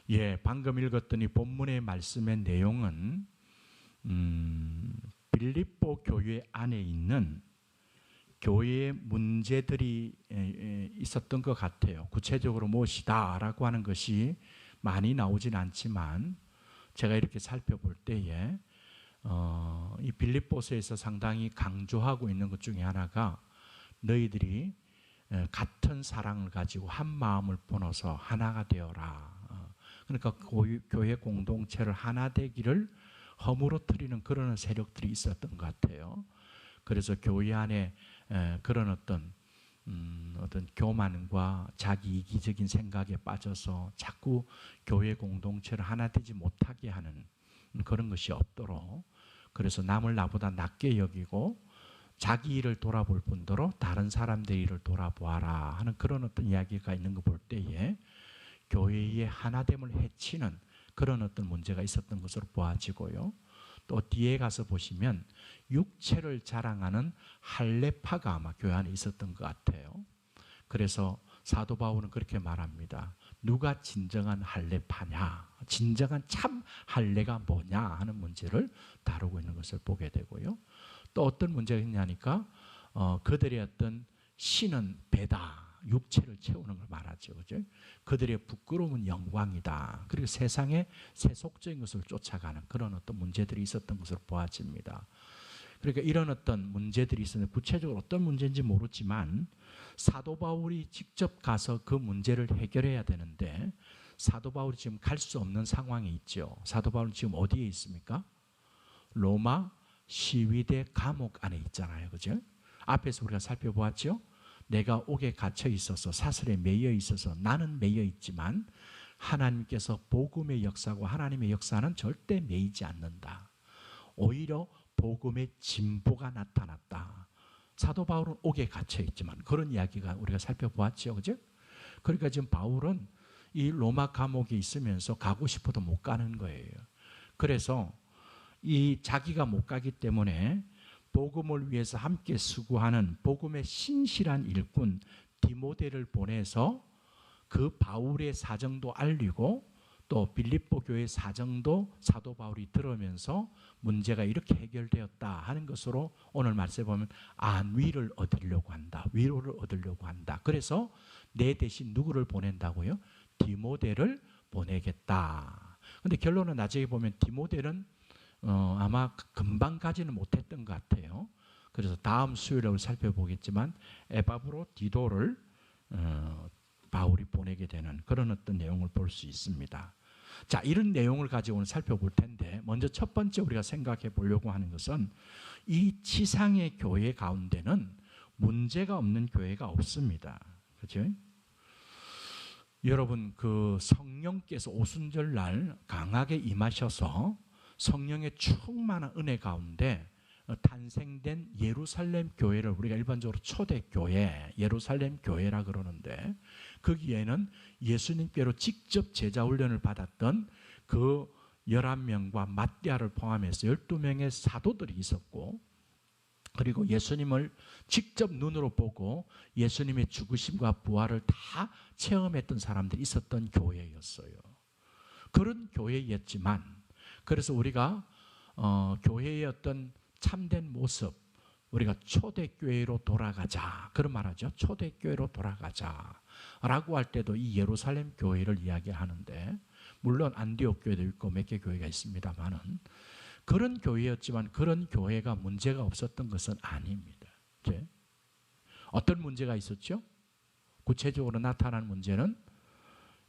예, 방금 읽었더니 본문의 말씀의 내용은 빌립보 교회 안에 있는 교회의 문제들이 있었던 것 같아요. 구체적으로 무엇이다라고 하는 것이 많이 나오진 않지만 제가 이렇게 살펴볼 때에 이 빌립보서에서 상당히 강조하고 있는 것 중에 하나가 너희들이 같은 사랑을 가지고 한 마음을 번어서 하나가 되어라. 그러니까 교회 공동체를 하나 되기를 허물어뜨리는 그런 세력들이 있었던 것 같아요. 그래서 교회 안에 그런 어떤 교만과 자기 이기적인 생각에 빠져서 자꾸 교회 공동체를 하나 되지 못하게 하는 그런 것이 없도록, 그래서 남을 나보다 낮게 여기고 자기 일을 돌아볼 뿐더러 다른 사람들 일을 돌아보아라 하는 그런 어떤 이야기가 있는 거 볼 때에 교회의 하나됨을 해치는 그런 어떤 문제가 있었던 것으로 보아지고요. 또 뒤에 가서 보시면 육체를 자랑하는 할례파가 아마 교회 안에 있었던 것 같아요. 그래서 사도 바울은 그렇게 말합니다. 누가 진정한 할례파냐, 진정한 참 할례가 뭐냐 하는 문제를 다루고 있는 것을 보게 되고요. 또 어떤 문제가 있냐니까 그들의 어떤 신은 배다, 육체를 채우는 걸 말하죠. 그죠? 그들의 부끄러움은 영광이다. 그리고 세상의 세속적인 것을 쫓아가는 그런 어떤 문제들이 있었던 것으로 보아집니다. 그러니까 이런 어떤 문제들이 있었는데 구체적으로 어떤 문제인지 모르지만 사도 바울이 직접 가서 그 문제를 해결해야 되는데 사도 바울이 지금 갈 수 없는 상황에 있죠. 사도 바울은 지금 어디에 있습니까? 로마 시위대 감옥 안에 있잖아요. 그죠? 앞에서 우리가 살펴보았죠. 내가 옥에 갇혀 있어서 사슬에 매여 있어서 나는 매여 있지만 하나님께서 복음의 역사고 하나님의 역사는 절대 매이지 않는다. 오히려 복음의 진보가 나타났다. 사도 바울은 옥에 갇혀 있지만 그런 이야기가 우리가 살펴보았죠. 그죠? 그러니까 지금 바울은 이 로마 감옥에 있으면서 가고 싶어도 못 가는 거예요. 그래서 이 자기가 못 가기 때문에 복음을 위해서 함께 수고하는 복음의 신실한 일꾼 디모데를 보내서 그 바울의 사정도 알리고 또 빌립보 교회 사정도 사도 바울이 들으면서 문제가 이렇게 해결되었다 하는 것으로 오늘 말씀에 보면 안위를 얻으려고 한다. 위로를 얻으려고 한다. 그래서 내 대신 누구를 보낸다고요? 디모데를 보내겠다. 그런데 결론은 나중에 보면 디모데는 아마 금방 가지는 못했던 것 같아요. 그래서 다음 수요일에 살펴보겠지만 에바브로 디도를 바울이 보내게 되는 그런 어떤 내용을 볼 수 있습니다. 자, 이런 내용을 가지고 오늘 살펴볼 텐데 먼저 첫 번째 우리가 생각해 보려고 하는 것은 이 지상의 교회 가운데는 문제가 없는 교회가 없습니다. 그렇죠? 여러분 그 성령께서 오순절날 강하게 임하셔서 성령의 충만한 은혜 가운데 탄생된 예루살렘 교회를 우리가 일반적으로 초대교회, 예루살렘 교회라 그러는데 거기에는 예수님께로 직접 제자 훈련을 받았던 그 11명과 맏대아를 포함해서 12명의 사도들이 있었고 그리고 예수님을 직접 눈으로 보고 예수님의 죽으심과 부활을 다 체험했던 사람들이 있었던 교회였어요. 그런 교회였지만 그래서 우리가 교회의 어떤 참된 모습, 우리가 초대교회로 돌아가자 그런 말하죠. 초대교회로 돌아가자라고 할 때도 이 예루살렘 교회를 이야기하는데 물론 안디옥 교회도 있고 몇 개 교회가 있습니다만은 그런 교회였지만 그런 교회가 문제가 없었던 것은 아닙니다. 이제 어떤 문제가 있었죠? 구체적으로 나타난 문제는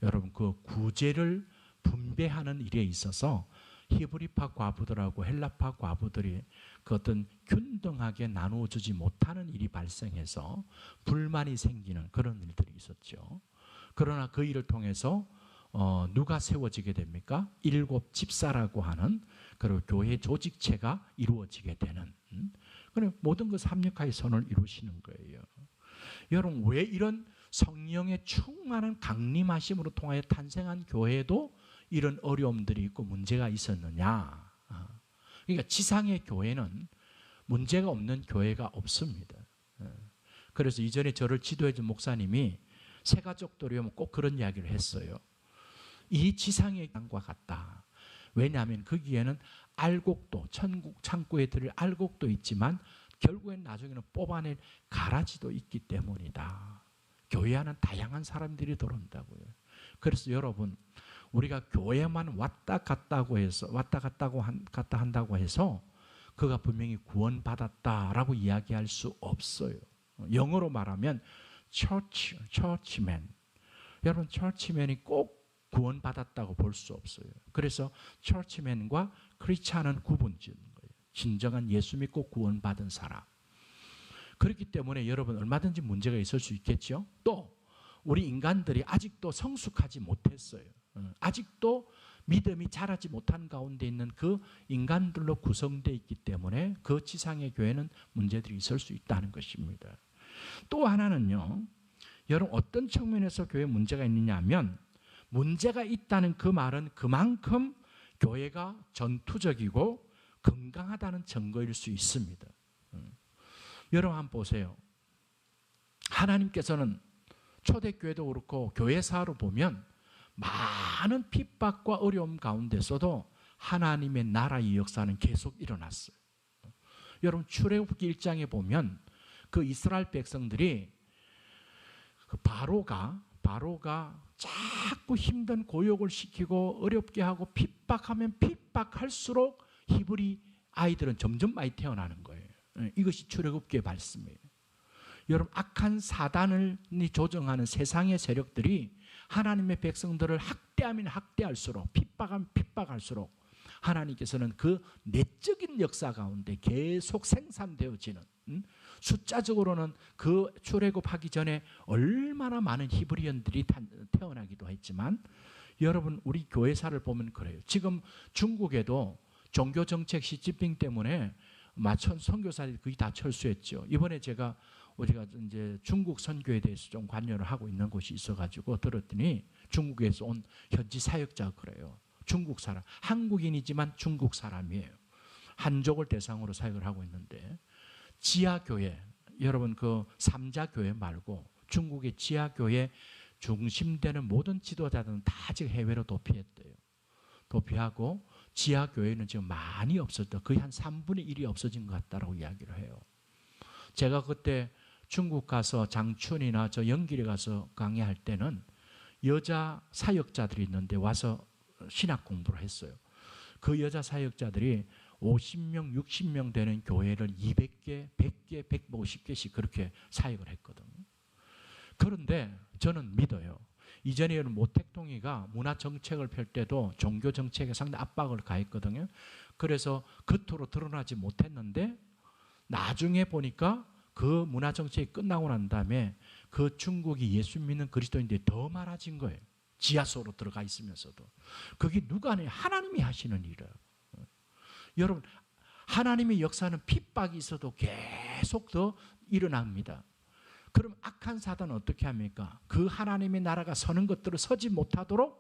여러분 그 구제를 분배하는 일에 있어서 히브리파 과부들하고 헬라파 과부들이 그 어떤 균등하게 나누어주지 못하는 일이 발생해서 불만이 생기는 그런 일들이 있었죠. 그러나 그 일을 통해서 누가 세워지게 됩니까? 7 집사라고 하는 그리고 교회 조직체가 이루어지게 되는 그럼 모든 것을 합력하여 선을 이루시는 거예요. 여러분 왜 이런 성령의 충만한 강림하심으로 통하여 탄생한 교회도 이런 어려움들이 있고 문제가 있었느냐. 그러니까 지상의 교회는 문제가 없는 교회가 없습니다. 그래서 이전에 저를 지도해 준 목사님이 새가족들이 오면 꼭 그런 이야기를 했어요. 이 지상의 땅과 같다. 왜냐하면 거기에는 알곡도, 천국 창고에 들을 알곡도 있지만 결국엔 나중에는 뽑아낼 가라지도 있기 때문이다. 교회 안은 다양한 사람들이 들어온다고요. 그래서 여러분, 우리가 교회만 왔다 갔다 한다고 해서 그가 분명히 구원받았다라고 이야기할 수 없어요. 영어로 말하면 churchman. 여러분, churchman이 꼭 구원받았다고 볼 수 없어요. 그래서 churchman과 크리스찬은 구분짓는 거예요. 진정한 예수 믿고 구원받은 사람. 그렇기 때문에 여러분, 얼마든지 문제가 있을 수 있겠죠. 또 우리 인간들이 아직도 성숙하지 못했어요. 아직도 믿음이 자라지 못한 가운데 있는 그 인간들로 구성되어 있기 때문에 그 지상의 교회는 문제들이 있을 수 있다는 것입니다. 또 하나는요, 여러분 어떤 측면에서 교회에 문제가 있느냐 하면, 문제가 있다는 그 말은 그만큼 교회가 전투적이고 건강하다는 증거일 수 있습니다. 여러분 한번 보세요. 하나님께서는 초대교회도 그렇고 교회사로 보면 많은 핍박과 어려움 가운데서도 하나님의 나라의 역사는 계속 일어났어요. 여러분 출애굽기 1장에 보면 그 이스라엘 백성들이 그 바로가 자꾸 힘든 고역을 시키고 어렵게 하고 핍박하면 핍박할수록 히브리 아이들은 점점 많이 태어나는 거예요. 이것이 출애굽기의 말씀이에요. 여러분 악한 사단을 조정하는 세상의 세력들이 하나님의 백성들을 학대하면 학대할수록, 핍박하면 핍박할수록 하나님께서는 그 내적인 역사 가운데 계속 생산되어지는, 숫자적으로는 그 출애굽하기 전에 얼마나 많은 히브리언들이 태어나기도 했지만, 여러분 우리 교회사를 보면 그래요. 지금 중국에도 종교정책 시진핑 때문에 마천 선교사들이 거의 다 철수했죠. 이번에 우리가 이제 중국 선교에 대해서 좀 관여를 하고 있는 곳이 있어가지고 들었더니 중국에서 온 현지 사역자가 그래요. 중국 사람, 한국인이지만 중국 사람이에요. 한족을 대상으로 사역을 하고 있는데, 지하교회, 여러분 그 삼자교회 말고 중국의 지하교회 중심되는 모든 지도자들은 다 지금 해외로 도피했대요. 도피하고 지하교회는 지금 많이 없어졌다. 거의 한 3분의 1이 없어진 것 같다라고 이야기를 해요. 제가 그때 중국 가서 장춘이나 저 영길에 가서 강의할 때는 여자 사역자들이 있는데 와서 신학 공부를 했어요. 그 여자 사역자들이 50명, 60명 되는 교회를 200개, 100개, 150개씩 그렇게 사역을 했거든요. 그런데 저는 믿어요. 이전에 모택동이가 문화정책을 펼 때도 종교정책에 상당히 압박을 가했거든요. 그래서 겉으로 드러나지 못했는데 나중에 보니까 그 문화정책이 끝나고 난 다음에 그 중국이 예수 믿는 그리스도인들이 더 많아진 거예요. 지하소로 들어가 있으면서도. 그게 누가 하냐? 하나님이 하시는 일이에요. 여러분 하나님의 역사는 핍박이 있어도 계속 더 일어납니다. 그럼 악한 사단은 어떻게 합니까? 그 하나님의 나라가 서는 것들을 서지 못하도록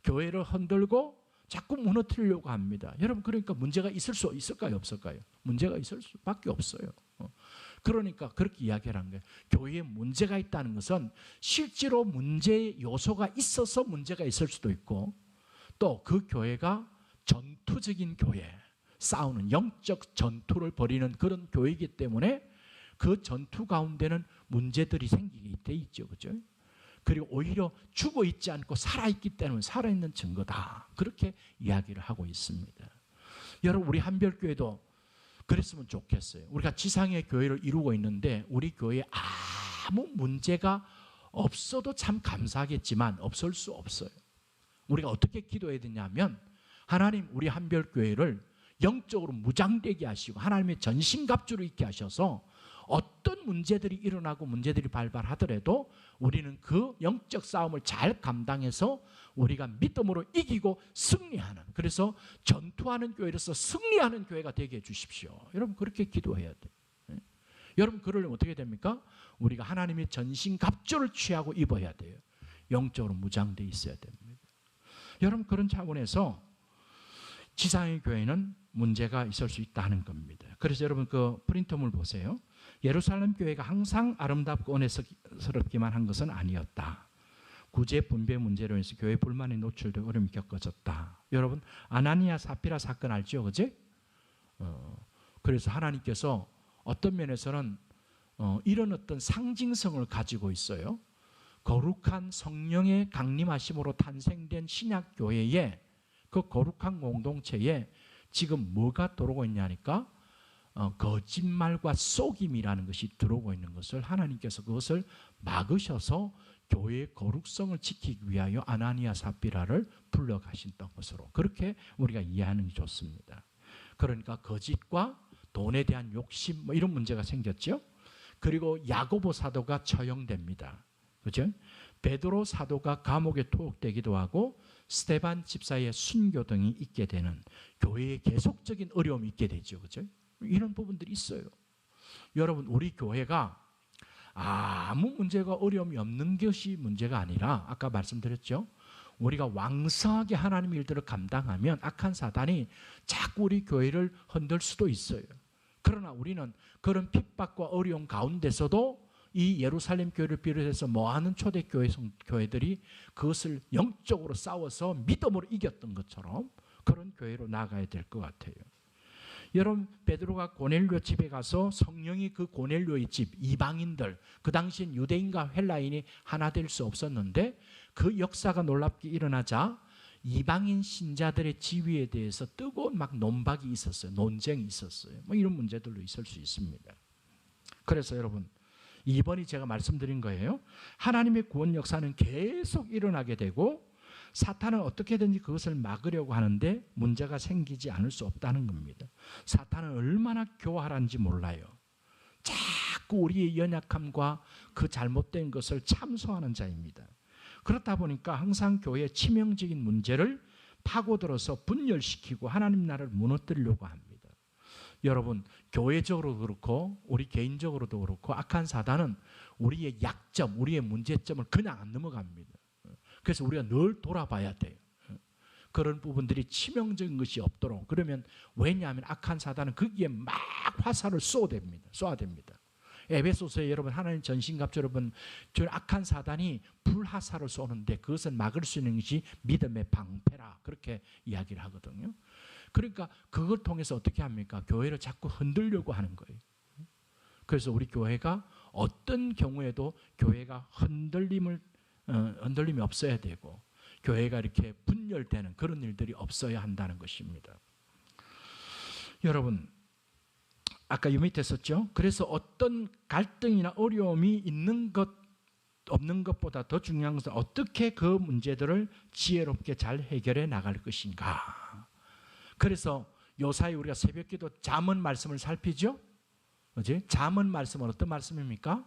교회를 흔들고 자꾸 무너뜨리려고 합니다. 여러분 그러니까 문제가 있을 수 있을까요? 없을까요? 문제가 있을 수밖에 없어요. 그러니까 그렇게 이야기를 한 거예요. 교회에 문제가 있다는 것은 실제로 문제의 요소가 있어서 문제가 있을 수도 있고, 또 그 교회가 전투적인 교회, 싸우는 영적 전투를 벌이는 그런 교회이기 때문에 그 전투 가운데는 문제들이 생기게 돼 있죠. 그죠? 그리고 오히려 죽어 있지 않고 살아있기 때문에 살아있는 증거다. 그렇게 이야기를 하고 있습니다. 여러분 우리 한별교회도 그랬으면 좋겠어요. 우리가 지상의 교회를 이루고 있는데 우리 교회에 아무 문제가 없어도 참 감사하겠지만 없을 수 없어요. 우리가 어떻게 기도해야 되냐면, 하나님 우리 한별교회를 영적으로 무장되게 하시고 하나님의 전신갑주로 있게 하셔서 어떤 문제들이 일어나고 문제들이 발발하더라도 우리는 그 영적 싸움을 잘 감당해서 우리가 믿음으로 이기고 승리하는, 그래서 전투하는 교회로서 승리하는 교회가 되게 해주십시오. 여러분 그렇게 기도해야 돼요. 여러분 그러려면 어떻게 됩니까? 우리가 하나님의 전신갑주를 취하고 입어야 돼요. 영적으로 무장되어 있어야 됩니다. 여러분 그런 차원에서 지상의 교회는 문제가 있을 수 있다는 겁니다. 그래서 여러분 그 프린트물 보세요. 예루살렘 교회가 항상 아름답고 은혜스럽기만 한 것은 아니었다. 구제 분배 문제로 해서 교회 불만이 노출되고 어려움이 겪어졌다. 여러분 아나니아 사피라 사건 알죠, 그제? 그래서 하나님께서 어떤 면에서는 이런 어떤 상징성을 가지고 있어요. 거룩한 성령의 강림하심으로 탄생된 신약 교회에 그 거룩한 공동체에 지금 뭐가 들어오고 있냐니까 거짓말과 속임이라는 것이 들어오고 있는 것을 하나님께서 그것을 막으셔서 교회의 거룩성을 지키기 위하여 아나니아 삽비라를 불러가신던 것으로 그렇게 우리가 이해하는 게 좋습니다. 그러니까 거짓과 돈에 대한 욕심 뭐 이런 문제가 생겼죠. 그리고 야고보 사도가 처형됩니다. 그죠? 베드로 사도가 감옥에 투옥되기도 하고 스데반 집사의 순교 등이 있게 되는 교회에 계속적인 어려움이 있게 되죠. 그죠? 이런 부분들이 있어요. 여러분 우리 교회가 아무 문제가 어려움이 없는 것이 문제가 아니라 아까 말씀드렸죠. 우리가 왕성하게 하나님의 일들을 감당하면 악한 사단이 자꾸 우리 교회를 흔들 수도 있어요. 그러나 우리는 그런 핍박과 어려움 가운데서도 이 예루살렘 교회를 비롯해서 많은 초대교회들이 그것을 영적으로 싸워서 믿음으로 이겼던 것처럼 그런 교회로 나가야 될 것 같아요. 여러분 베드로가 고넬료 집에 가서 성령이 그 고넬료의 집 이방인들 그 당시엔 유대인과 헬라인이 하나 될 수 없었는데 그 역사가 놀랍게 일어나자 이방인 신자들의 지위에 대해서 뜨거운 막 논박이 있었어요. 논쟁이 있었어요. 뭐 이런 문제들도 있을 수 있습니다. 그래서 여러분 이번이 제가 말씀드린 거예요. 하나님의 구원 역사는 계속 일어나게 되고 사탄은 어떻게든지 그것을 막으려고 하는데 문제가 생기지 않을 수 없다는 겁니다. 사탄은 얼마나 교활한지 몰라요. 자꾸 우리의 연약함과 그 잘못된 것을 참소하는 자입니다. 그렇다 보니까 항상 교회의 치명적인 문제를 파고들어서 분열시키고 하나님 나라를 무너뜨리려고 합니다. 여러분 교회적으로도 그렇고 우리 개인적으로도 그렇고 악한 사단은 우리의 약점, 우리의 문제점을 그냥 안 넘어갑니다. 그래서 우리가 늘 돌아봐야 돼요. 그런 부분들이 치명적인 것이 없도록. 그러면 왜냐하면 악한 사단은 거기에 막 화살을 쏘아댑니다. 에베소서에 여러분 하나님 전신갑주 여러분 저 악한 사단이 불화살을 쏘는데 그것을 막을 수 있는 것이 믿음의 방패라 그렇게 이야기를 하거든요. 그러니까 그걸 통해서 어떻게 합니까? 교회를 자꾸 흔들려고 하는 거예요. 그래서 우리 교회가 어떤 경우에도 교회가 흔들림이 없어야 되고 교회가 이렇게 분열되는 그런 일들이 없어야 한다는 것입니다. 여러분 아까 이 밑에 썼죠. 그래서 어떤 갈등이나 어려움이 있는 것 없는 것보다 더 중요한 것은 어떻게 그 문제들을 지혜롭게 잘 해결해 나갈 것인가. 그래서 요사이 우리가 새벽기도 잠언 말씀을 살피죠. 그렇지? 잠언 말씀은 어떤 말씀입니까?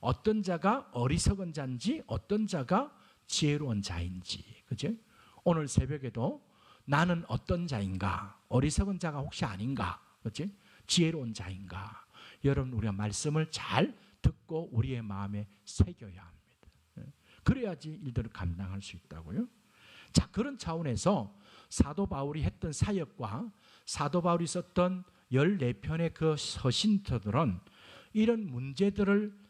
어떤 자가 어리석은 자인지 어떤 자가 지혜로운 자인지. 그렇지? 오늘 새벽에도 나는 어떤 자인가? 어리석은 자가 혹시 아닌가? 그렇지? 지혜로운 자인가? 여러분 우리가 말씀을 잘 듣고 우리의 마음에 새겨야 합니다. 그래야지 일들을 감당할 수 있다고요. 자 그런 차원에서 사도 바울이 했던 사역과 사도 바울이 썼던 14편의 그 서신서들은 이런 문제들을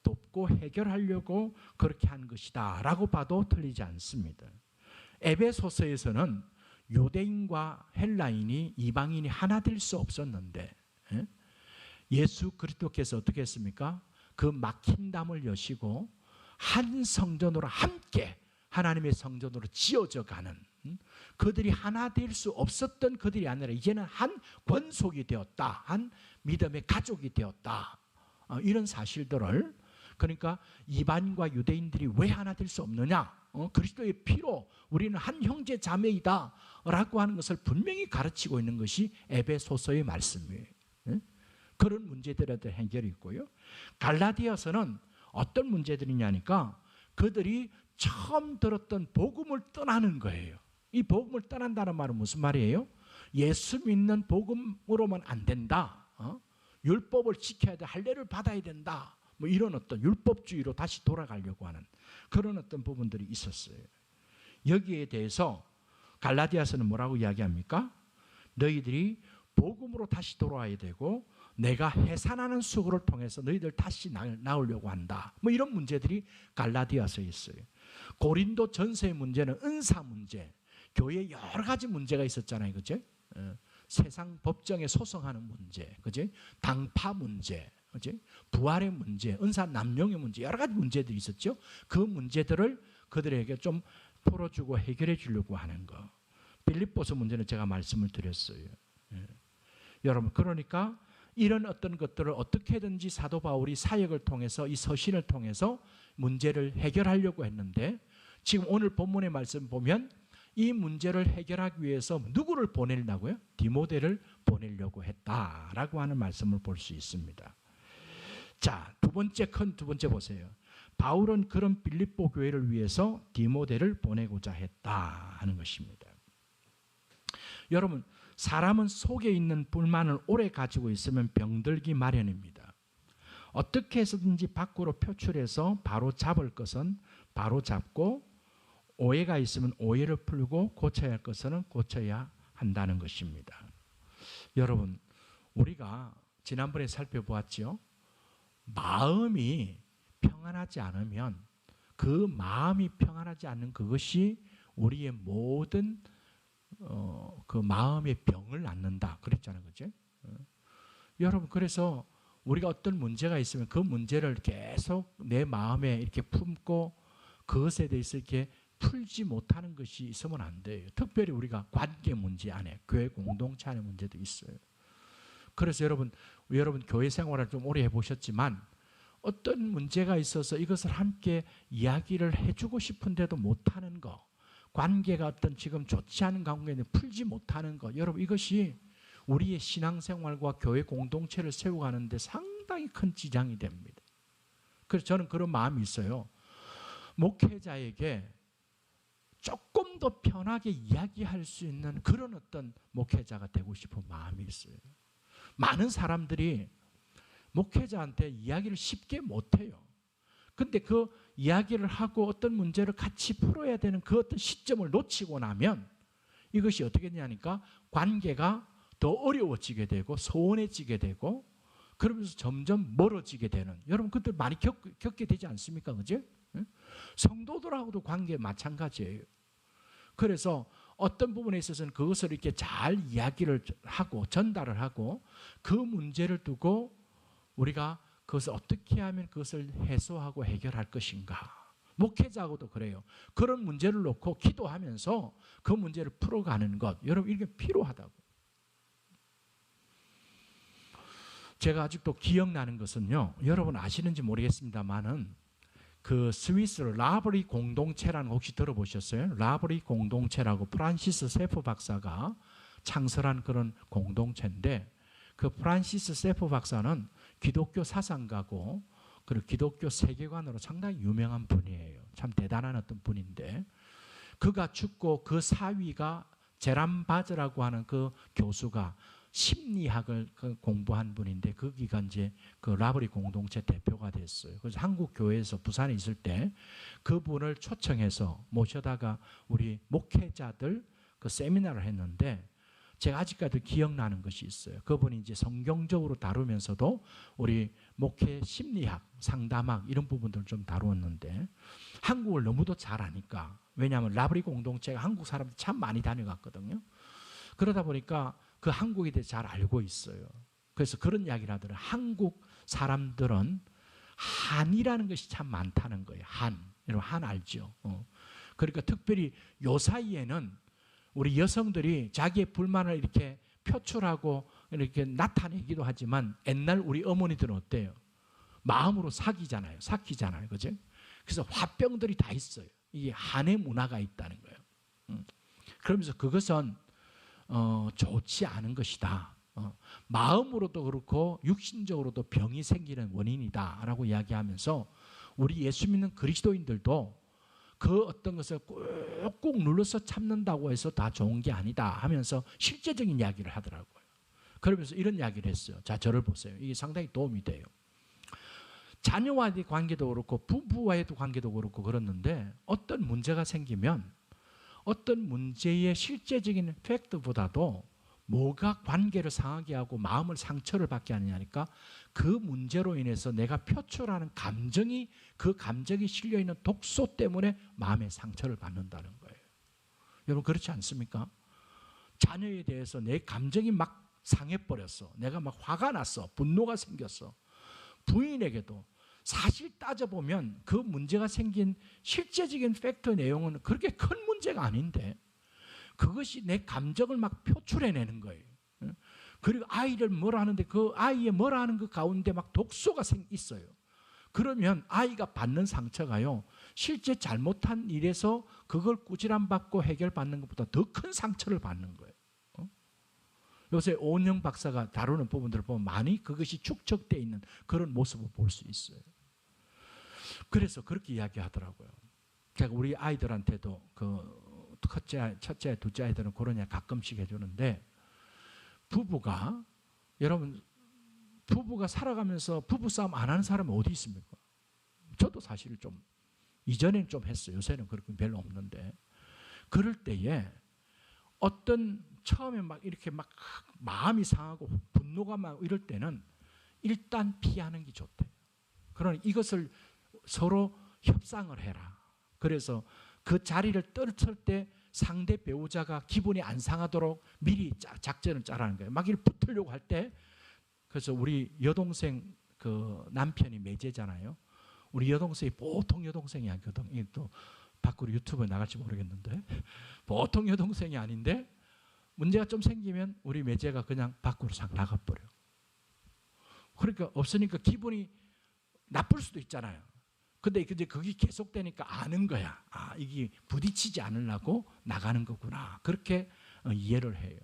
돕고 해결하려고 그렇게 한 것이다 라고 봐도 틀리지 않습니다. 에베소서에서는 유대인과 헬라인이 이방인이 하나 될 수 없었는데 예수 그리스도께서 어떻게 했습니까? 그 막힌 담을 여시고 한 성전으로 함께 하나님의 성전으로 지어져 가는 그들이 하나 될 수 없었던 그들이 아니라 이제는 한 권속이 되었다. 한 믿음의 가족이 되었다. 이런 사실들을 그러니까 이방인과 유대인들이 왜 하나 될 수 없느냐? 그리스도의 피로 우리는 한 형제 자매이다 라고 하는 것을 분명히 가르치고 있는 것이 에베소서의 말씀이에요. 그런 문제들에 대한 해결이 있고요. 갈라디아서는 어떤 문제들이냐니까 그들이 처음 들었던 복음을 떠나는 거예요. 이 복음을 떠난다는 말은 무슨 말이에요? 예수 믿는 복음으로만 안 된다. 율법을 지켜야 돼. 할례를 받아야 된다. 뭐 이런 어떤 율법주의로 다시 돌아가려고 하는 그런 어떤 부분들이 있었어요. 여기에 대해서 갈라디아서는 뭐라고 이야기합니까? 너희들이 복음으로 다시 돌아와야 되고 내가 해산하는 수고를 통해서 너희들 다시 나오려고 한다. 뭐 이런 문제들이 갈라디아서에 있어요. 고린도 전서의 문제는 은사 문제, 교회에 여러 가지 문제가 있었잖아요. 그죠? 세상 법정에 소송하는 문제, 그지? 당파 문제, 그지? 부활의 문제, 은사 남용의 문제, 여러 가지 문제들이 있었죠. 그 문제들을 그들에게 좀 풀어주고 해결해 주려고 하는 거. 빌립보서 문제는 제가 말씀을 드렸어요. 여러분, 그러니까 이런 어떤 것들을 어떻게든지 사도 바울이 사역을 통해서 이 서신을 통해서 문제를 해결하려고 했는데, 지금 오늘 본문의 말씀 보면 이 문제를 해결하기 위해서 누구를 보내려고요? 디모데를 보내려고 했다라고 하는 말씀을 볼 수 있습니다. 자, 두 번째 보세요. 바울은 그런 빌립보 교회를 위해서 디모데를 보내고자 했다 하는 것입니다. 여러분, 사람은 속에 있는 불만을 오래 가지고 있으면 병들기 마련입니다. 어떻게 해서든지 밖으로 표출해서 바로 잡을 것은 바로 잡고, 오해가 있으면 오해를 풀고 고쳐야 할 것은 고쳐야 한다는 것입니다. 여러분, 우리가 지난번에 살펴보았죠. 마음이 평안하지 않으면 그 마음이 평안하지 않는 그것이 우리의 모든 그 마음의 병을 낳는다 그랬잖아요. 그죠? 여러분, 그래서 우리가 어떤 문제가 있으면 그 문제를 계속 내 마음에 이렇게 품고 그것에 대해서 이렇게 풀지 못하는 것이 있으면 안 돼요. 특별히 우리가 관계 문제 안에, 교회 공동체 안에 문제도 있어요. 그래서 여러분 교회 생활을 좀 오래 해보셨지만 어떤 문제가 있어서 이것을 함께 이야기를 해주고 싶은데도 못하는 거, 관계가 어떤 지금 좋지 않은 관계는 풀지 못하는 것, 여러분 이것이 우리의 신앙생활과 교회 공동체를 세워가는데 상당히 큰 지장이 됩니다. 그래서 저는 그런 마음이 있어요. 목회자에게 조금 더 편하게 이야기할 수 있는 그런 어떤 목회자가 되고 싶은 마음이 있어요. 많은 사람들이 목회자한테 이야기를 쉽게 못해요. 근데 그 이야기를 하고 어떤 문제를 같이 풀어야 되는 그 어떤 시점을 놓치고 나면 이것이 어떻게 되냐니까 관계가 더 어려워지게 되고 소원해지게 되고 그러면서 점점 멀어지게 되는, 여러분 그것들 많이 겪게 되지 않습니까? 그죠? 성도들하고도 관계 마찬가지예요. 그래서 어떤 부분에 있어서는 그것을 이렇게 잘 이야기를 하고 전달을 하고 그 문제를 두고 우리가 그것을 어떻게 하면 그것을 해소하고 해결할 것인가. 목회자하고도 그래요. 그런 문제를 놓고 기도하면서 그 문제를 풀어가는 것, 여러분 이게 필요하다고. 제가 아직도 기억나는 것은요, 여러분 아시는지 모르겠습니다만은 그 스위스 라브리 공동체라는 거 혹시 들어보셨어요? 라브리 공동체라고 프란시스 세프 박사가 창설한 그런 공동체인데, 그 프란시스 세프 박사는 기독교 사상가고 그리고 기독교 세계관으로 상당히 유명한 분이에요. 참 대단한 어떤 분인데, 그가 죽고 그 사위가 제람 바즈라고 하는 그 교수가 심리학을 공부한 분인데, 거기가 이제 그 라브리 공동체 대표가 됐어요. 그래서 한국 교회에서 부산에 있을 때 그분을 초청해서 모셔다가 우리 목회자들 그 세미나를 했는데, 제가 아직까지 기억나는 것이 있어요. 그분이 이제 성경적으로 다루면서도 우리 목회 심리학, 상담학 이런 부분들을 좀 다루었는데, 한국을 너무도 잘 아니까, 왜냐하면 라브리 공동체가 한국 사람들이 참 많이 다녀갔거든요. 그러다 보니까 그 한국에 대해 잘 알고 있어요. 그래서 그런 이야기를 하더라고요. 한국 사람들은 한이라는 것이 참 많다는 거예요. 한. 여러분 한 알죠? 그러니까 특별히 요 사이에는 우리 여성들이 자기의 불만을 이렇게 표출하고 이렇게 나타내기도 하지만, 옛날 우리 어머니들은 어때요? 마음으로 삭히잖아요. 그죠? 그래서 화병들이 다 있어요. 이게 한의 문화가 있다는 거예요. 그러면서 그것은 좋지 않은 것이다. 마음으로도 그렇고 육신적으로도 병이 생기는 원인이다라고 이야기하면서 우리 예수 믿는 그리스도인들도 그 어떤 것을 꾹꾹 눌러서 참는다고 해서 다 좋은 게 아니다 하면서 실제적인 이야기를 하더라고요. 그러면서 이런 이야기를 했어요. 자, 저를 보세요. 이게 상당히 도움이 돼요. 자녀와의 관계도 그렇고 부부와의 관계도 그렇고 그렇는데, 어떤 문제가 생기면 어떤 문제의 실제적인 팩트보다도 뭐가 관계를 상하게 하고 마음을 상처를 받게 하느냐니까 그 문제로 인해서 내가 표출하는 감정이 그 감정이 실려있는 독소 때문에 마음의 상처를 받는다는 거예요. 여러분 그렇지 않습니까? 자녀에 대해서 내 감정이 막 상해버렸어. 내가 막 화가 났어. 분노가 생겼어. 부인에게도 사실 따져보면 그 문제가 생긴 실제적인 팩터 내용은 그렇게 큰 문제가 아닌데 그것이 내 감정을 막 표출해내는 거예요. 그리고 아이를 뭐라 하는데 그 아이의 뭐라 하는 그 가운데 막 독소가 있어요. 그러면 아이가 받는 상처가요, 실제 잘못한 일에서 그걸 꾸지람받고 해결받는 것보다 더 큰 상처를 받는 거예요. 요새 오은영 박사가 다루는 부분들을 보면 많이 그것이 축적되어 있는 그런 모습을 볼 수 있어요. 그래서 그렇게 이야기하더라고요. 제가 우리 아이들한테도 그 첫째, 둘째 아이들은 그런 이야기 가끔씩 해주는데 부부가 여러분 부부가 살아가면서 부부싸움 안 하는 사람이 어디 있습니까? 저도 사실 좀 이전에는 좀 했어요. 요새는 그렇게 별로 없는데 그럴 때에 어떤 처음에 막 이렇게 막 마음이 상하고 분노가 막 이럴 때는 일단 피하는 게 좋대요. 그러니 이것을 서로 협상을 해라. 그래서 그 자리를 떨칠 때 상대 배우자가 기분이 안 상하도록 미리 작전을 짜라는 거예요. 막 이렇게 붙으려고 할 때 그래서 우리 여동생 그 남편이 매제잖아요. 우리 여동생이 보통 여동생이 아니거든. 또 밖으로 유튜브에 나갈지 모르겠는데 보통 여동생이 아닌데 문제가 좀 생기면 우리 매제가 그냥 밖으로 싹 나가버려. 그러니까 없으니까 기분이 나쁠 수도 있잖아요. 근데 이제 그게 계속되니까 아는 거야. 아, 이게 부딪히지 않으려고 나가는 거구나. 그렇게 이해를 해요.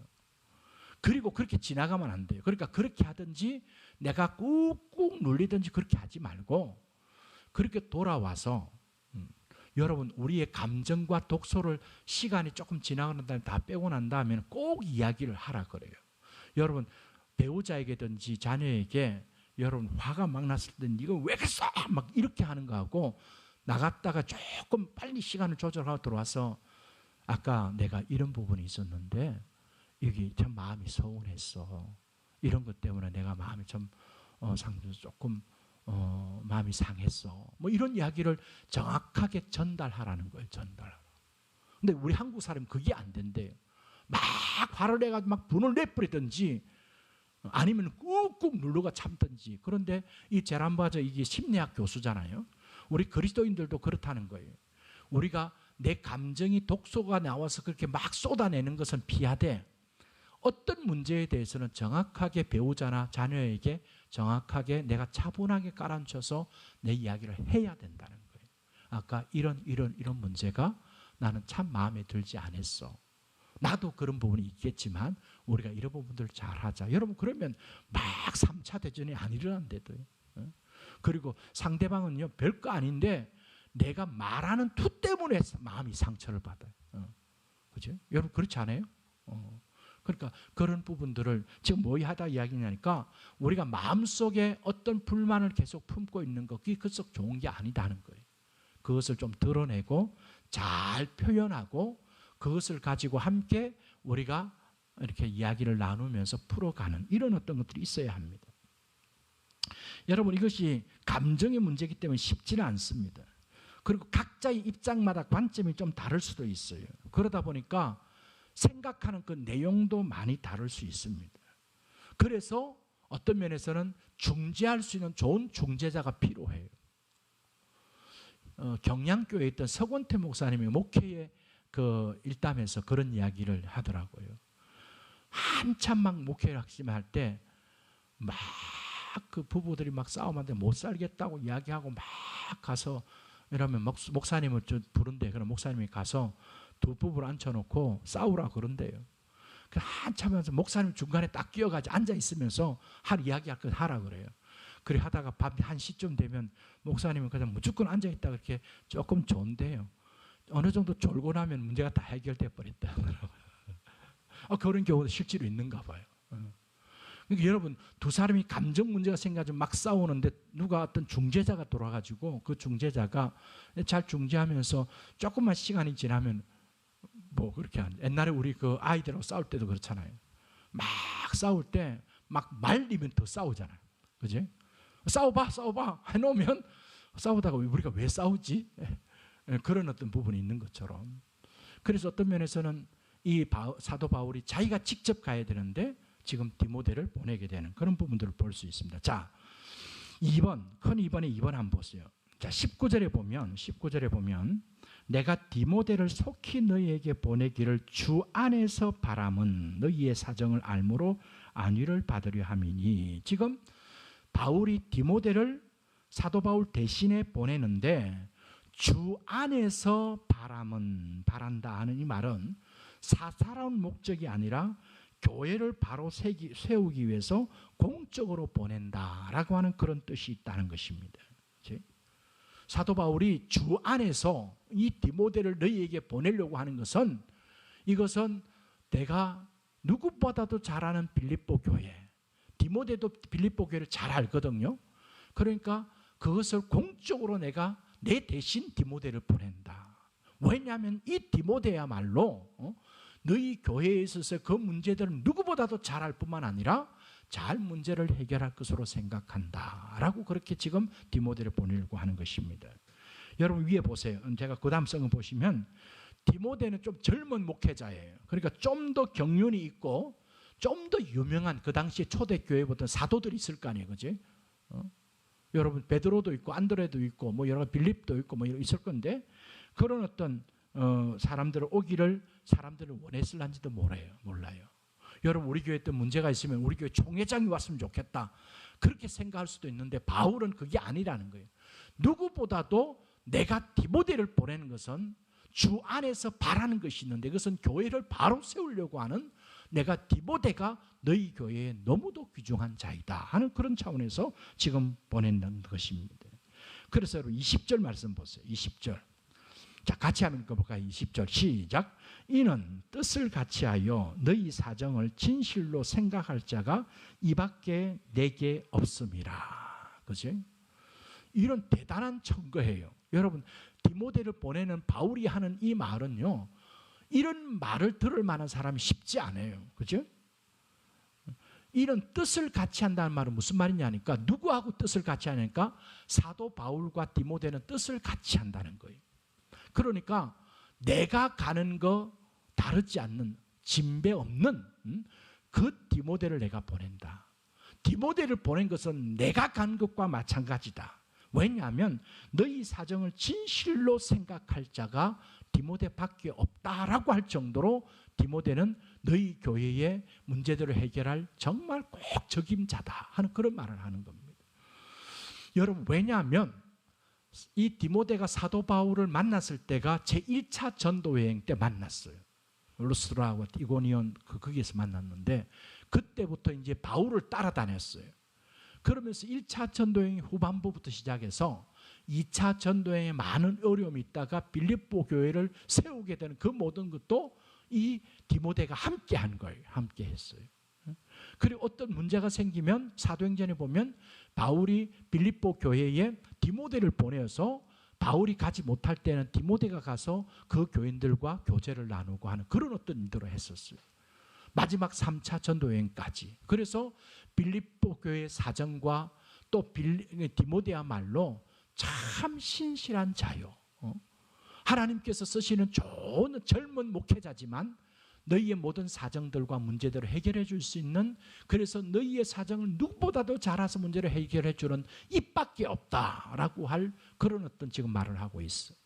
그리고 그렇게 지나가면 안 돼요. 그러니까 그렇게 하든지 내가 꾹꾹 눌리든지 그렇게 하지 말고 그렇게 돌아와서 여러분 우리의 감정과 독소를 시간이 조금 지나가는 다음에 다 빼고 난 다음에는 꼭 이야기를 하라 그래요. 여러분 배우자에게든지 자녀에게 여러분 화가 막 났을 때 이거 왜 그랬어? 막 이렇게 하는 거하고 나갔다가 조금 빨리 시간을 조절하고 들어와서 아까 내가 이런 부분이 있었는데 여기 참 마음이 서운했어. 이런 것 때문에 내가 마음이 좀 조금 마음이 상했어. 뭐 이런 이야기를 정확하게 전달하라는 거예요. 전달하라. 근데 우리 한국 사람은 그게 안 된대요. 막 화를 내가지고 막 분을 내버리든지 아니면 꾹꾹 눌러가 참든지. 그런데 이 제람바저 이게 심리학 교수잖아요. 우리 그리스도인들도 그렇다는 거예요. 우리가 내 감정이 독소가 나와서 그렇게 막 쏟아내는 것은 피하되 어떤 문제에 대해서는 정확하게 배우자나 자녀에게 정확하게 내가 차분하게 깔아앉혀서 내 이야기를 해야 된다는 거예요. 아까 이런 문제가 나는 참 마음에 들지 않았어. 나도 그런 부분이 있겠지만 우리가 이런 부분들을 잘 하자. 여러분 그러면 막 3차 대전이 안 일어난대도요. 그리고 상대방은요 별거 아닌데 내가 말하는 투 때문에 마음이 상처를 받아요. 그죠? 여러분 그렇지 않아요? 그러니까 그런 부분들을 지금 뭐 하다 이야기냐니까 우리가 마음속에 어떤 불만을 계속 품고 있는 것 그게 그썩 좋은 게 아니다는 거예요. 그것을 좀 드러내고 잘 표현하고 그것을 가지고 함께 우리가 이렇게 이야기를 나누면서 풀어가는 이런 어떤 것들이 있어야 합니다. 여러분 이것이 감정의 문제이기 때문에 쉽지는 않습니다. 그리고 각자의 입장마다 관점이 좀 다를 수도 있어요. 그러다 보니까 생각하는 그 내용도 많이 다를 수 있습니다. 그래서 어떤 면에서는 중재할 수 있는 좋은 중재자가 필요해요. 경량교회에 있던 서권태 목사님이 목회의 그 일담에서 그런 이야기를 하더라고요. 한참 막 목회를 학심할 때 막 그 부부들이 막 싸움하는데 못 살겠다고 이야기하고 막 가서 이러면 목사님을 부른대. 그럼 목사님이 가서 두 부부를 앉혀놓고 싸우라 그런대요. 한참 하면서 목사님 중간에 딱 끼어가지고 앉아 있으면서 이야기할 거 하라 그래요. 그래 하다가 밤 1시쯤 되면 목사님은 그냥 무조건 앉아 있다 그렇게 조금 존대요. 어느 정도 졸고 나면 문제가 다 해결돼 버렸다. 그런 경우도 실제로 있는가 봐요. 그러니까 여러분 두 사람이 감정 문제가 생겨가지고 막 싸우는데 누가 어떤 중재자가 돌아가지고 그 중재자가 잘 중재하면서 조금만 시간이 지나면 뭐 그렇게 옛날에 우리 그 아이들하고 싸울 때도 그렇잖아요. 막 싸울 때 막 말리면 더 싸우잖아요. 그지? 싸워봐 해놓으면 싸우다가 우리가 왜 싸우지? 그런 어떤 부분이 있는 것처럼. 그래서 어떤 면에서는 이 사도 바울이 자기가 직접 가야 되는데 지금 디모데를 보내게 되는 그런 부분들을 볼 수 있습니다. 자, 2번, 큰 2번에 2번 한번 보세요. 자, 19절에 보면 내가 디모데를 속히 너희에게 보내기를 주 안에서 바람은 너희의 사정을 알므로 안위를 받으려 함이니. 지금 바울이 디모데를 사도 바울 대신에 보내는데 주 안에서 바란다 하는 이 말은 사사로운 목적이 아니라 교회를 바로 세우기 위해서 공적으로 보낸다라고 하는 그런 뜻이 있다는 것입니다. 사도 바울이 주 안에서 이 디모데를 너희에게 보내려고 하는 것은, 이것은 내가 누구보다도 잘 아는 빌립보 교회, 디모데도 빌립보 교회를 잘 알거든요. 그러니까 그것을 공적으로 내가 내 대신 디모데를 보낸다. 왜냐하면 이 디모데야말로 너희 교회에 있어서 그 문제들을 누구보다도 잘 알 뿐만 아니라 잘 문제를 해결할 것으로 생각한다 라고 그렇게 지금 디모데를 보내려고 하는 것입니다. 여러분 위에 보세요. 제가 그 다음 성을 보시면 디모데는 좀 젊은 목회자예요. 그러니까 좀 더 경륜이 있고 좀 더 유명한, 그 당시에 초대교회보다 사도들이 있을 거 아니에요. 그지? 여러분 베드로도 있고 안드레도 있고 뭐 여러 빌립도 있고 뭐 있을 건데, 그런 어떤 사람들을 오기를 사람들을 원했을런지도 몰라요. 여러분 우리 교회 때 문제가 있으면 우리 교회 총회장이 왔으면 좋겠다 그렇게 생각할 수도 있는데, 바울은 그게 아니라는 거예요. 누구보다도 내가 디모데를 보내는 것은 주 안에서 바라는 것이 있는데, 그것은 교회를 바로 세우려고 하는, 내가 디모데가 너희 교회에 너무도 귀중한 자이다 하는 그런 차원에서 지금 보낸다는 것입니다. 그래서 여러분 20절 말씀 보세요. 20절. 자, 같이 한번 읽어볼까요? 20절 시작. 이는 뜻을 같이하여 너희 사정을 진실로 생각할 자가 이밖에 내게 없음이라. 그죠? 이런 대단한 증거예요. 여러분 디모데를 보내는 바울이 하는 이 말은요, 이런 말을 들을 만한 사람이 쉽지 않아요. 그죠? 이런 뜻을 같이 한다는 말은 무슨 말이냐니까, 누구하고 뜻을 같이 하니까 사도 바울과 디모데는 뜻을 같이 한다는 거예요. 그러니까 내가 가는 거 다르지 않는, 진배 없는 그 디모데를 내가 보낸다. 디모데를 보낸 것은 내가 간 것과 마찬가지다. 왜냐하면 너희 사정을 진실로 생각할 자가 디모데밖에 없다라고 할 정도로 디모데는 너희 교회의 문제들을 해결할 정말 꼭 적임자다 하는 그런 말을 하는 겁니다. 여러분 왜냐하면 이 디모데가 사도 바울을 만났을 때가 제1차 전도여행 때 만났어요. 루스드라와 이고니온 거기에서 만났는데, 그때부터 이제 바울을 따라다녔어요. 그러면서 1차 전도여행 후반부부터 시작해서 2차 전도여행에 많은 어려움이 있다가 빌립보 교회를 세우게 되는 그 모든 것도 이 디모데가 함께 한 거예요. 함께 했어요. 그리고 어떤 문제가 생기면 사도행전에 보면 바울이 빌립보 교회에 디모데를 보내서 바울이 가지 못할 때는 디모데가 가서 그 교인들과 교제를 나누고 하는 그런 어떤 일들을 했었어요. 마지막 3차 전도여행까지. 그래서 빌립보 교회의 사정과 또 디모데야말로 참 신실한 자요. 하나님께서 쓰시는 좋은 젊은 목회자지만 너희의 모든 사정들과 문제들을 해결해 줄 수 있는, 그래서 너희의 사정을 누구보다도 잘 알아서 문제를 해결해 주는 입밖에 없다라고 할 그런 어떤 지금 말을 하고 있어요.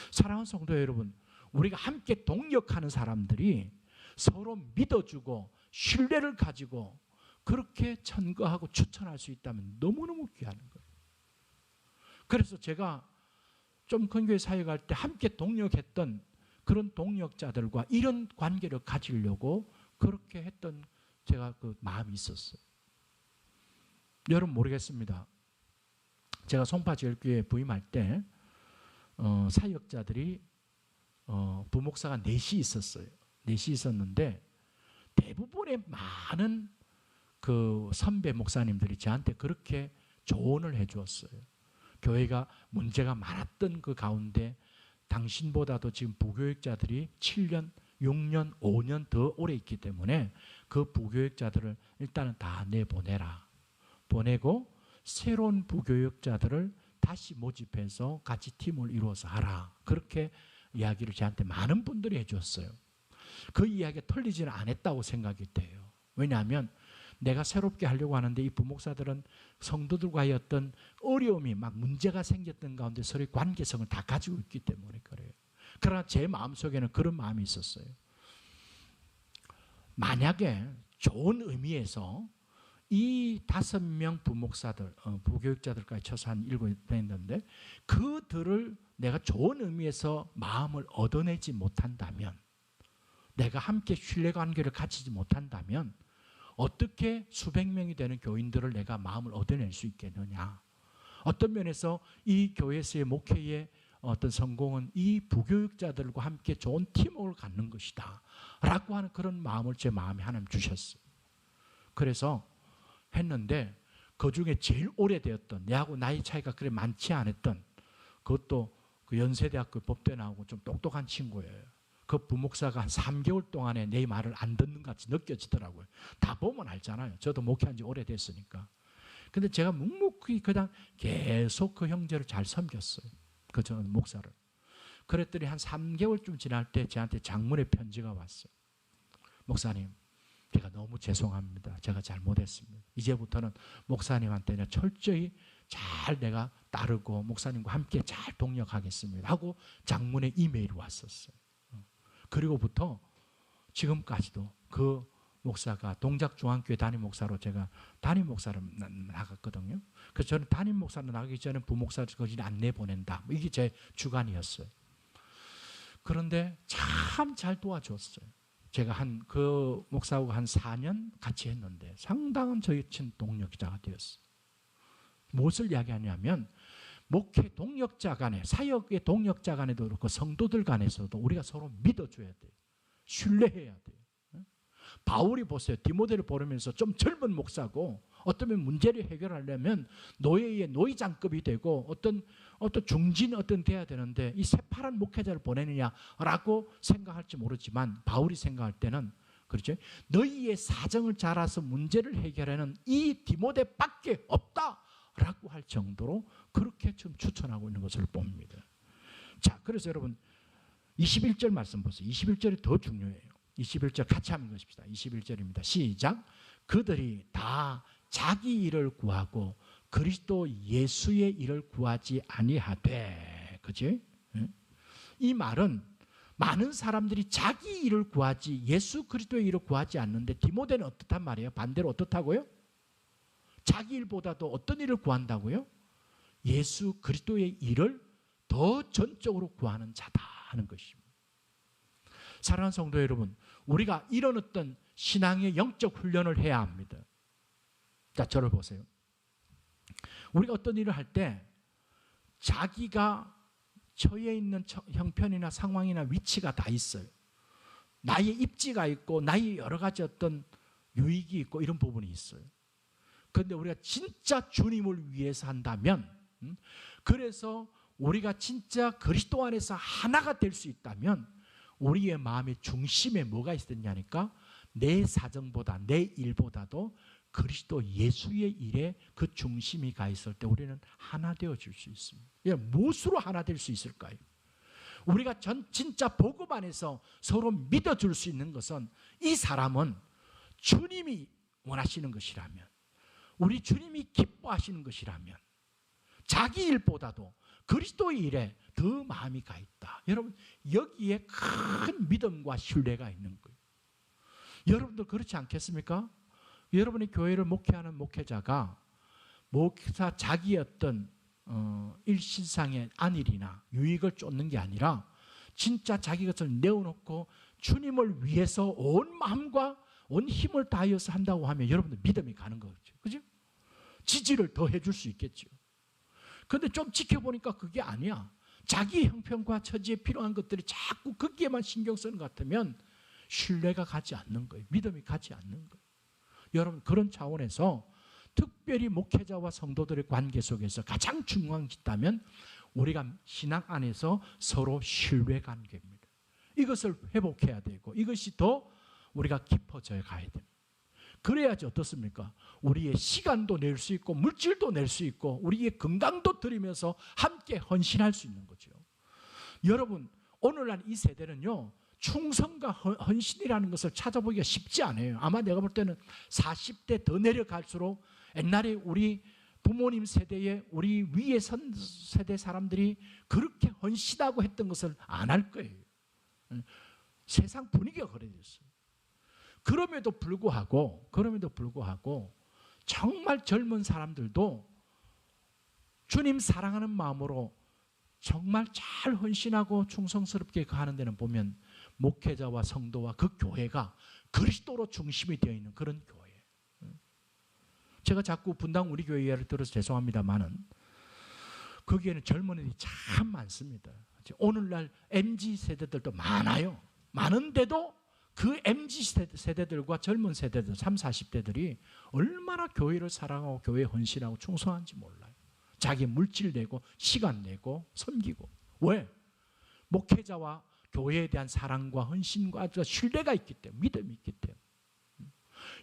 사랑하는 성도 여러분, 우리가 함께 동역하는 사람들이 서로 믿어주고 신뢰를 가지고 그렇게 천거하고 추천할 수 있다면 너무너무 귀한 거예요. 그래서 제가 좀 큰 교회 사역할 때 함께 동역했던 그런 동역자들과 이런 관계를 가지려고 그렇게 했던 제가 그 마음이 있었어요. 여러분 모르겠습니다. 제가 송파제일교회에 부임할 때 사역자들이 부목사가 넷이 있었어요. 넷이 있었는데 대부분의 많은 그 선배 목사님들이 저한테 그렇게 조언을 해 주었어요. 교회가 문제가 많았던 그 가운데 당신보다도 지금 부교육자들이 7년 6년, 5년 더 오래 있기 때문에 그 부교육자들을 일단은 다 내보내라. 보내고 새로운 부교육자들을 다시 모집해서 같이 팀을 이루어서 하라. 그렇게 이야기를 저한테 많은 분들이 해줬어요. 그 이야기가 틀리지는 않았다고 생각이 돼요. 왜냐하면 내가 새롭게 하려고 하는데 이 부목사들은 성도들과의 어떤 어려움이 막 문제가 생겼던 가운데 서로의 관계성을 다 가지고 있기 때문에 그래요. 그러나 제 마음속에는 그런 마음이 있었어요. 만약에 좋은 의미에서 이 5명 부목사들, 부교육자들까지 쳐서 한 7명 있는데 그들을 내가 좋은 의미에서 마음을 얻어내지 못한다면, 내가 함께 신뢰관계를 갖추지 못한다면 어떻게 수백 명이 되는 교인들을 내가 마음을 얻어낼 수 있겠느냐. 어떤 면에서 이 교회에서의 목회의 어떤 성공은 이 부교육자들과 함께 좋은 팀워크를 갖는 것이다 라고 하는 그런 마음을 제 마음에 하나님 주셨어요. 그래서 했는데 그 중에 제일 오래되었던, 내하고 나이 차이가 그렇게 많지 않았던, 그것도 그 연세대학교 법대 나오고 좀 똑똑한 친구예요. 그 부목사가 한 3개월 동안에 내 말을 안 듣는 것 같이 느껴지더라고요. 다 보면 알잖아요. 저도 목회한 지 오래됐으니까. 근데 제가 묵묵히 그냥 계속 그 형제를 잘 섬겼어요. 그 전 목사를. 그랬더니 한 3개월쯤 지날 때 저한테 장문의 편지가 왔어요. 목사님, 제가 너무 죄송합니다. 제가 잘못했습니다. 이제부터는 목사님한테 철저히 잘 내가 따르고 목사님과 함께 잘 동력하겠습니다 하고 장문의 이메일이 왔었어요. 그리고부터 지금까지도 그 목사가 동작중앙교회 담임 목사로 제가 담임 목사로 나갔거든요. 그래서 저는 담임 목사로 나가기 전에 부목사를 거기 안 내보낸다. 이게 제 주관이었어요. 그런데 참 잘 도와줬어요. 제가 그 목사하고 한 4년 같이 했는데 상당한 저희 친 동력자가 되었어요. 무엇을 이야기하냐면 목회 동력자 간에, 사역의 동력자 간에도 그렇고 성도들 간에서도 우리가 서로 믿어줘야 돼요. 신뢰해야 돼요. 바울이 보세요. 디모데를 보면서 좀 젊은 목사고 어쩌면 문제를 해결하려면 노예의 노이장급이 되고 어떤 중진 돼야 되는데 이 새파란 목회자를 보내느냐라고 생각할지 모르지만 바울이 생각할 때는 그렇죠. 너희의 사정을 잘 알아서 문제를 해결하는 이 디모데밖에 없다라고 할 정도로 그렇게 좀 추천하고 있는 것을 봅니다. 자, 그래서 여러분 21절 말씀 보세요. 21절이 더 중요해요. 21절 같이 한번 읽으십시다. 21절입니다. 시작. 그들이 다 자기 일을 구하고 그리스도 예수의 일을 구하지 아니하되. 그치? 이 말은 많은 사람들이 자기 일을 구하지 예수 그리스도의 일을 구하지 않는데 디모데는 어떻단 말이에요? 반대로 어떻다고요? 자기 일보다도 어떤 일을 구한다고요? 예수 그리스도의 일을 더 전적으로 구하는 자다 하는 것입니다. 사랑하는 성도 여러분, 우리가 이런 어떤 신앙의 영적 훈련을 해야 합니다. 자, 저를 보세요. 우리가 어떤 일을 할 때 자기가 처해 있는 형편이나 상황이나 위치가 다 있어요. 나의 입지가 있고 나의 여러 가지 어떤 유익이 있고 이런 부분이 있어요. 그런데 우리가 진짜 주님을 위해서 한다면, 그래서 우리가 진짜 그리스도 안에서 하나가 될 수 있다면 우리의 마음의 중심에 뭐가 있었냐니까 내 사정보다 내 일보다도 그리스도 예수의 일에 그 중심이 가 있을 때 우리는 하나 되어질 수 있습니다. 무엇으로 하나 될 수 있을까요? 우리가 진짜 복음 안에서 서로 믿어줄 수 있는 것은 이 사람은 주님이 원하시는 것이라면, 우리 주님이 기뻐하시는 것이라면 자기 일보다도 그리스도의 일에 더 마음이 가 있다. 여러분, 여기에 큰 믿음과 신뢰가 있는 거예요. 여러분들 그렇지 않겠습니까? 여러분이 교회를 목회하는 목회자가 목사 자기의 어떤 일신상의 안일이나 유익을 쫓는 게 아니라 진짜 자기 것을 내어놓고 주님을 위해서 온 마음과 온 힘을 다하여서 한다고 하면 여러분들 믿음이 가는 거죠. 그죠? 지지를 더 해줄 수 있겠죠. 그런데 좀 지켜보니까 그게 아니야. 자기 형편과 처지에 필요한 것들이 자꾸 거기에만 신경 쓰는 것 같으면 신뢰가 가지 않는 거예요. 믿음이 가지 않는 거예요. 여러분, 그런 차원에서 특별히 목회자와 성도들의 관계 속에서 가장 중요한 게 있다면 우리가 신앙 안에서 서로 신뢰 관계입니다. 이것을 회복해야 되고 이것이 더 우리가 깊어져 가야 됩니다. 그래야지 어떻습니까? 우리의 시간도 낼 수 있고 물질도 낼 수 있고 우리의 건강도 드리면서 함께 헌신할 수 있는 거죠. 여러분, 오늘날 이 세대는요, 충성과 헌신이라는 것을 찾아보기가 쉽지 않아요. 아마 내가 볼 때는 40대 더 내려갈수록 옛날에 우리 부모님 세대에 우리 위에 선 세대 사람들이 그렇게 헌신하고 했던 것을 안 할 거예요. 세상 분위기가 그래졌어요. 그럼에도 불구하고 정말 젊은 사람들도 주님 사랑하는 마음으로 정말 잘 헌신하고 충성스럽게 가는 데는 보면 목회자와 성도와 그 교회가 그리스도로 중심이 되어 있는 그런 교회. 제가 자꾸 분당 우리 교회 예를 들어서 죄송합니다만은 거기에는 젊은이들이 참 많습니다. 오늘날 MZ 세대들도 많아요. 많은데도 그 MZ 세대들과 젊은 세대들 30, 40대들이 얼마나 교회를 사랑하고 교회에 헌신하고 충성한지 몰라요. 자기 물질 내고 시간 내고 섬기고. 왜? 목회자와 교회에 대한 사랑과 헌신과 신뢰가 있기 때문에, 믿음이 있기 때문에.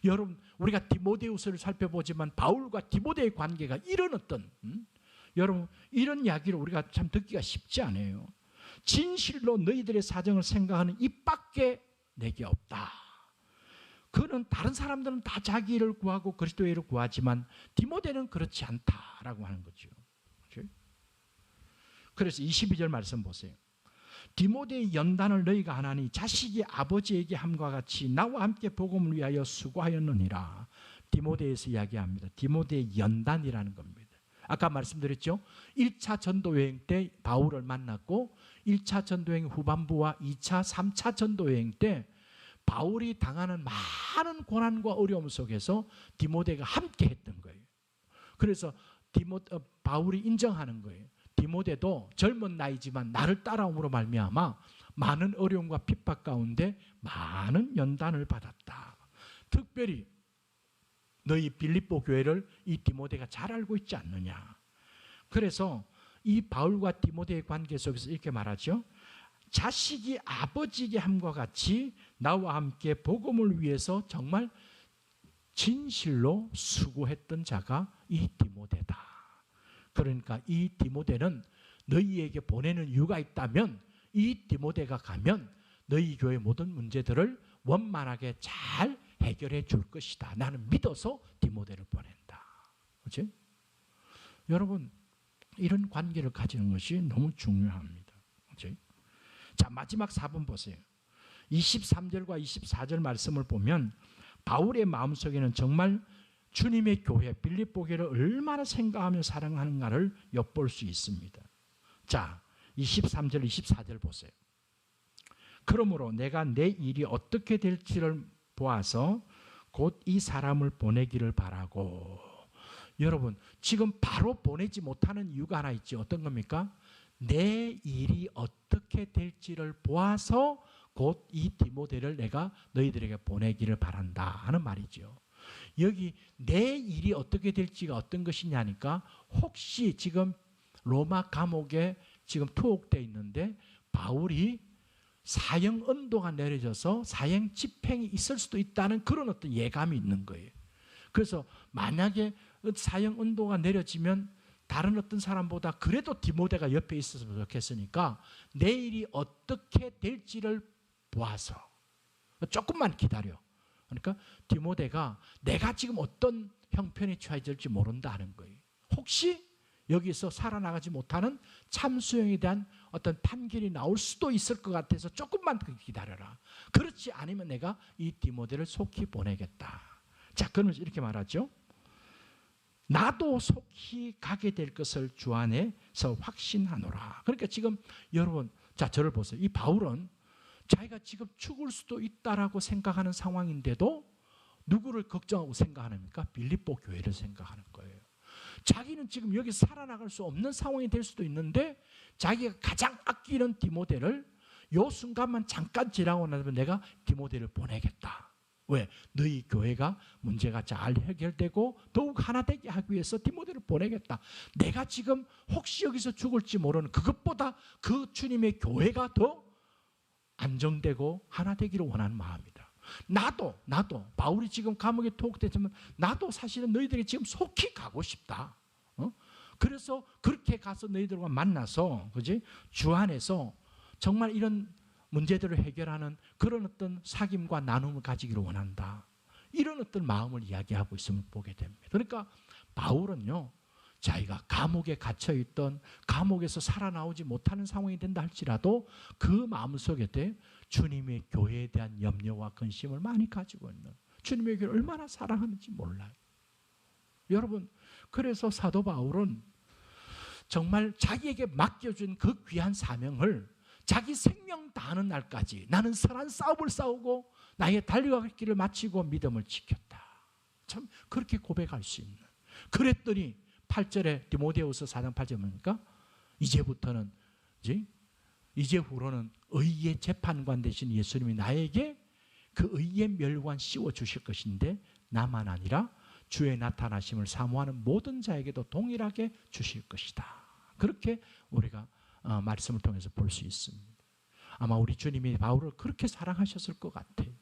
여러분, 우리가 디모데후서를 살펴보지만 바울과 디모데의 관계가 이런 어떤 여러분, 이런 이야기를 우리가 참 듣기가 쉽지 않아요. 진실로 너희들의 사정을 생각하는 입밖에 내게 없다. 그는 다른 사람들은 다 자기 일을 구하고 그리스도의 일을 구하지만 디모데는 그렇지 않다라고 하는 거죠. 그래서 22절 말씀 보세요. 디모데의 연단을 너희가 하나니 자식이 아버지에게 함과 같이 나와 함께 복음을 위하여 수고하였느니라. 디모데에서 이야기합니다. 디모데의 연단이라는 겁니다. 아까 말씀드렸죠. 1차 전도여행 때 바울을 만났고 1차 전도여행 후반부와 2차, 3차 전도여행 때 바울이 당하는 많은 고난과 어려움 속에서 디모데가 함께 했던 거예요. 그래서 바울이 인정하는 거예요. 디모데도 젊은 나이지만 나를 따라옴으로 말미암아 많은 어려움과 핍박 가운데 많은 연단을 받았다. 특별히 너희 빌립보 교회를 이 디모데가 잘 알고 있지 않느냐. 그래서 이 바울과 디모데의 관계 속에서 이렇게 말하죠. 자식이 아버지에게 함과 같이 나와 함께 복음을 위해서 정말 진실로 수고했던 자가 이 디모데다. 그러니까 이 디모데는 너희에게 보내는 이유가 있다면 이 디모데가 가면 너희 교회 모든 문제들을 원만하게 잘 해결해 줄 것이다. 나는 믿어서 디모데를 보낸다. 그렇지? 여러분, 이런 관계를 가지는 것이 너무 중요합니다. 그렇지? 자, 마지막 4번 보세요. 23절과 24절 말씀을 보면 바울의 마음속에는 정말 주님의 교회 빌립보 교회를 얼마나 생각하며 사랑하는가를 엿볼 수 있습니다. 자, 23절 24절 보세요. 그러므로 내가 내 일이 어떻게 될지를 보아서 곧 이 사람을 보내기를 바라고. 여러분, 지금 바로 보내지 못하는 이유가 하나 있죠. 어떤 겁니까? 내 일이 어떻게 될지를 보아서 곧 이 디모데를 내가 너희들에게 보내기를 바란다 하는 말이죠. 여기 내 일이 어떻게 될지가 어떤 것이냐니까 혹시 지금 로마 감옥에 지금 투옥되어 있는데 바울이 사형 언도가 내려져서 사형 집행이 있을 수도 있다는 그런 어떤 예감이 있는 거예요. 그래서 만약에 사형 언도가 내려지면 다른 어떤 사람보다 그래도 디모데가 옆에 있었으면 좋겠으니까 내일이 어떻게 될지를 보아서 조금만 기다려. 그러니까 디모데가 내가 지금 어떤 형편에 처해질지 모른다 하는 거예요. 혹시 여기서 살아나가지 못하는 참수형에 대한 어떤 판결이 나올 수도 있을 것 같아서 조금만 기다려라. 그렇지 않으면 내가 이 디모데를 속히 보내겠다. 자, 그러면서 이렇게 말하죠. 나도 속히 가게 될 것을 주 안에서 확신하노라. 그러니까 지금 여러분, 자, 저를 보세요. 이 바울은 자기가 지금 죽을 수도 있다라고 생각하는 상황인데도 누구를 걱정하고 생각하십니까? 빌립보 교회를 생각하는 거예요. 자기는 지금 여기 살아나갈 수 없는 상황이 될 수도 있는데 자기가 가장 아끼는 디모데를 요 순간만 잠깐 지나고 나면 내가 디모데를 보내겠다. 왜? 너희 교회가 문제가 잘 해결되고 더욱 하나 되게 하기 위해서 디모데를 보내겠다. 내가 지금 혹시 여기서 죽을지 모르는 그것보다 그 주님의 교회가 더 안정되고 하나 되기를 원하는 마음이다. 나도 바울이 지금 감옥에 투옥됐지만 나도 사실은 너희들이 지금 속히 가고 싶다. 그래서 그렇게 가서 너희들과 만나서, 그지? 주 안에서 정말 이런 문제들을 해결하는 그런 어떤 사귐과 나눔을 가지기를 원한다. 이런 어떤 마음을 이야기하고 있음을 보게 됩니다. 그러니까 바울은요, 자기가 감옥에 갇혀있던, 감옥에서 살아나오지 못하는 상황이 된다 할지라도 그 마음속에 주님의 교회에 대한 염려와 근심을 많이 가지고 있는, 주님의 교회를 얼마나 사랑하는지 몰라요. 여러분, 그래서 사도 바울은 정말 자기에게 맡겨준 그 귀한 사명을 자기 생명 다하는 날까지 나는 선한 싸움을 싸우고 나의 달려갈 길을 마치고 믿음을 지켰다. 참 그렇게 고백할 수 있는. 그랬더니 8절에 디모데후서 4장 8절에 뭡니까? 이제부터는, 이제후로는 의의 재판관 되신 예수님이 나에게 그 의의 멸관 씌워 주실 것인데 나만 아니라 주의 나타나심을 사모하는 모든 자에게도 동일하게 주실 것이다. 그렇게 우리가 말씀을 통해서 볼 수 있습니다. 아마 우리 주님이 바울을 그렇게 사랑하셨을 것 같아요.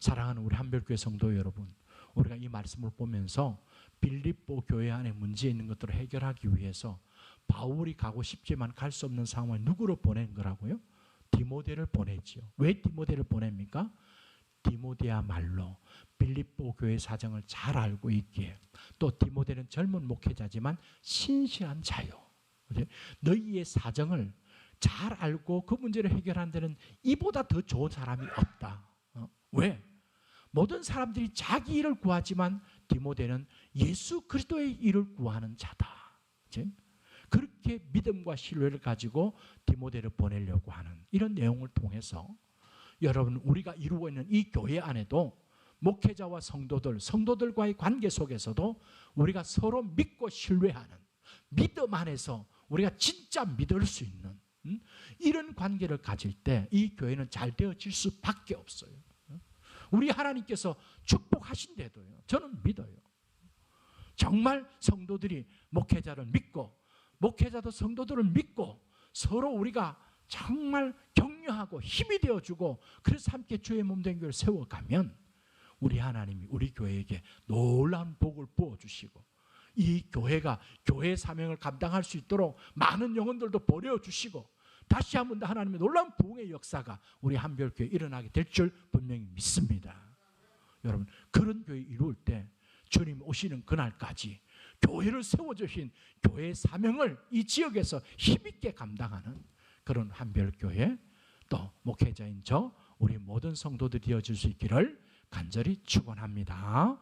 사랑하는 우리 한별교회 성도 여러분, 우리가 이 말씀을 보면서 빌립보 교회 안에 문제 있는 것들을 해결하기 위해서 바울이 가고 싶지만 갈 수 없는 상황을 누구로 보낸 거라고요? 디모데를 보내지요. 왜 디모데를 보냅니까? 디모데야말로 빌립보 교회 사정을 잘 알고 있기에, 또 디모데는 젊은 목회자지만 신실한 자요. 너희의 사정을 잘 알고 그 문제를 해결하는 데는 이보다 더 좋은 사람이 없다. 왜? 모든 사람들이 자기 일을 구하지만 디모데는 예수 그리스도의 일을 구하는 자다. 그렇게 믿음과 신뢰를 가지고 디모데를 보내려고 하는 이런 내용을 통해서 여러분, 우리가 이루고 있는 이 교회 안에도 목회자와 성도들과의 관계 속에서도 우리가 서로 믿고 신뢰하는 믿음 안에서 우리가 진짜 믿을 수 있는 이런 관계를 가질 때 이 교회는 잘 되어질 수밖에 없어요. 우리 하나님께서 축복하신데도요, 저는 믿어요. 정말 성도들이 목회자를 믿고 목회자도 성도들을 믿고 서로 우리가 정말 격려하고 힘이 되어주고 그래서 함께 주의 몸된 교회를 세워가면 우리 하나님이 우리 교회에게 놀라운 복을 부어주시고 이 교회가 교회의 사명을 감당할 수 있도록 많은 영혼들도 보내주시고 다시 한 번 더 하나님의 놀라운 부흥의 역사가 우리 한별교회에 일어나게 될 줄 분명히 믿습니다. 여러분, 그런 교회 이루을 때 주님 오시는 그날까지 교회를 세워주신 교회의 사명을 이 지역에서 힘있게 감당하는 그런 한별교회, 또 목회자인 저 우리 모든 성도들이 되어질 수 있기를 간절히 축원합니다.